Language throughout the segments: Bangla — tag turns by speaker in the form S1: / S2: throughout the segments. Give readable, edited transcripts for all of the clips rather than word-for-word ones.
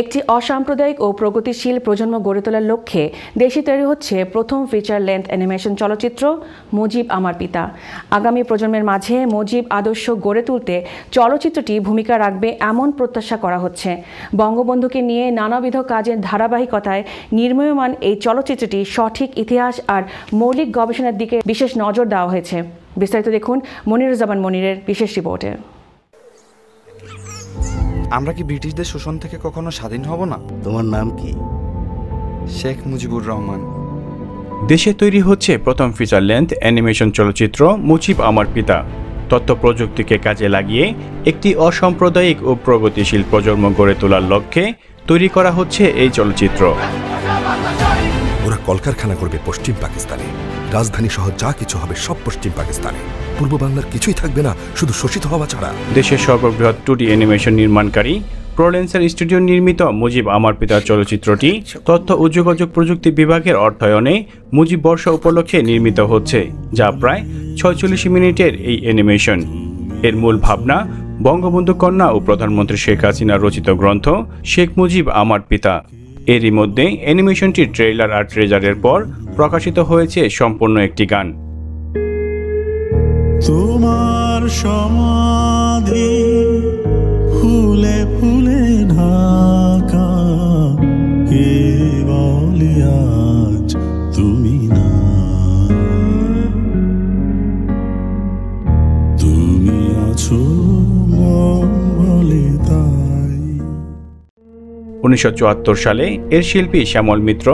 S1: একটি অসাম্প্রদায়িক ও প্রগতিশীল প্রজন্ম গড়ে তোলার লক্ষ্যে দেশে তৈরি হচ্ছে প্রথম ফিচার লেন্থ অ্যানিমেশন চলচ্চিত্র মুজিব আমার পিতা। আগামী প্রজন্মের মাঝে মুজিব আদর্শ গড়ে তুলতে চলচ্চিত্রটি ভূমিকা রাখবে এমন প্রত্যাশা করা হচ্ছে। বঙ্গবন্ধুকে নিয়ে নানাবিধ কাজের ধারাবাহিকতায় নির্মীয়মান এই চলচ্চিত্রটি সঠিক ইতিহাস আর মৌলিক গবেষণার দিকে বিশেষ নজর দেওয়া হয়েছে। বিস্তারিত দেখুন মনিরুজ্জামান মনিরের বিশেষ রিপোর্টে।
S2: আমরা কি ব্রিটিশদের শোষণ থেকে কখনো স্বাধীন হব না?
S3: তোমার নাম কি?
S2: শেখ মুজিবুর রহমান।
S4: দেশে তৈরি হচ্ছে প্রথম ফিচার লেন্থ অ্যানিমেশন চলচ্চিত্র মুজিব আমার পিতা। তথ্য প্রযুক্তিকে কাজে লাগিয়ে একটি অসাম্প্রদায়িক ও প্রগতিশীল প্রজন্ম গড়ে তোলার লক্ষ্যে তৈরি করা হচ্ছে এই চলচ্চিত্র।
S3: ওরা কলকারখানা করবে পশ্চিম পাকিস্তানে, রাজধানী সহ যা কিছু হবে সব পশ্চিম পাকিস্তানে। পূর্ব বাংলার কিছুই থাকবে না, শুধু শোষিত হওয়া ছাড়া।
S4: দেশের সর্ববৃহৎ 2D অ্যানিমেশন নির্মাণকারী প্রোলেন্সার স্টুডিও নির্মিত মুজিব আমার পিতা চলচ্চিত্রটি তথ্য ও যোগাযোগ প্রযুক্তি বিভাগের অর্থায়নে মুজিব বর্ষ উপলক্ষে নির্মিত হচ্ছে, যা প্রায় 46 মিনিটের এই অ্যানিমেশন। এর মূল ভাবনা বঙ্গবন্ধু কন্যা ও প্রধানমন্ত্রী শেখ হাসিনা রচিত গ্রন্থ শেখ মুজিব আমার পিতা। এরই মধ্যে অ্যানিমেশনটির ট্রেইলার আর ট্রেজারের পর প্রকাশিত হয়েছে সম্পূর্ণ একটি গান।
S5: তোমার সমাধি ফুলে ফুলে ঢাকা, কেবলি আজ তুমি না, তুমি আছো বলে তাই।
S4: 1974 সালে এর শিল্পী শ্যামল মিত্র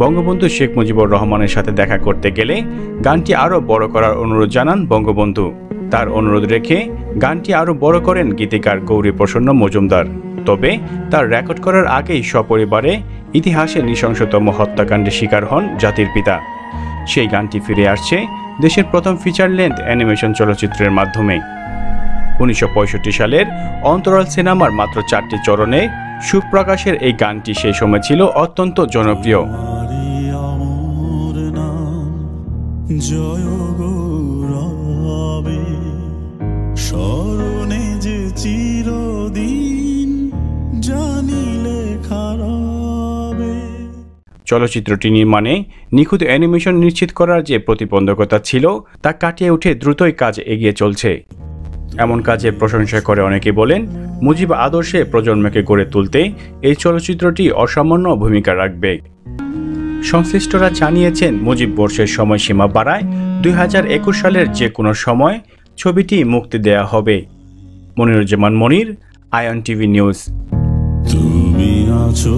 S4: বঙ্গবন্ধু শেখ মুজিবুর রহমানের সাথে দেখা করতে গেলে গানটি আরও বড় করার অনুরোধ জানান বঙ্গবন্ধু। তার অনুরোধ রেখে গানটি আরও বড় করেন গীতিকার গৌরী প্রসন্ন মজুমদার। তবে তার রেকর্ড করার আগেই সপরিবারে ইতিহাসে নৃশংসতম হত্যাকাণ্ডের শিকার হন জাতির পিতা। সেই গানটি ফিরে আসছে দেশের প্রথম ফিচার লেন্থ অ্যানিমেশন চলচ্চিত্রের মাধ্যমে। 1965 সালের অন্তরাল সিনেমার মাত্র 4টি চরণে সুপ্রকাশের এই গানটি সেই সময় ছিল অত্যন্ত জনপ্রিয়।
S5: জয় গৌরবে স্মরণে যে চিরদিন জানিলে খারাবে।
S4: চলচ্চিত্রটি নির্মাণে নিখুঁত অ্যানিমেশন নিশ্চিত করার যে প্রতিবন্ধকতা ছিল তা কাটিয়ে উঠে দ্রুতই কাজ এগিয়ে চলছে। এমন কাজের প্রশংসা করে অনেকে বলেন মুজিব আদর্শে প্রজন্মকে গড়ে তুলতে এই চলচ্চিত্রটি অসামান্য ভূমিকা রাখবে। সংশ্লিষ্টরা জানিয়েছেন মুজিব বর্ষের সময়সীমা বাড়ায় 2021 সালের যে কোনো সময় ছবিটি মুক্তি দেয়া হবে। Moniruzzaman Monir, ion TV news.
S5: তুমি আছো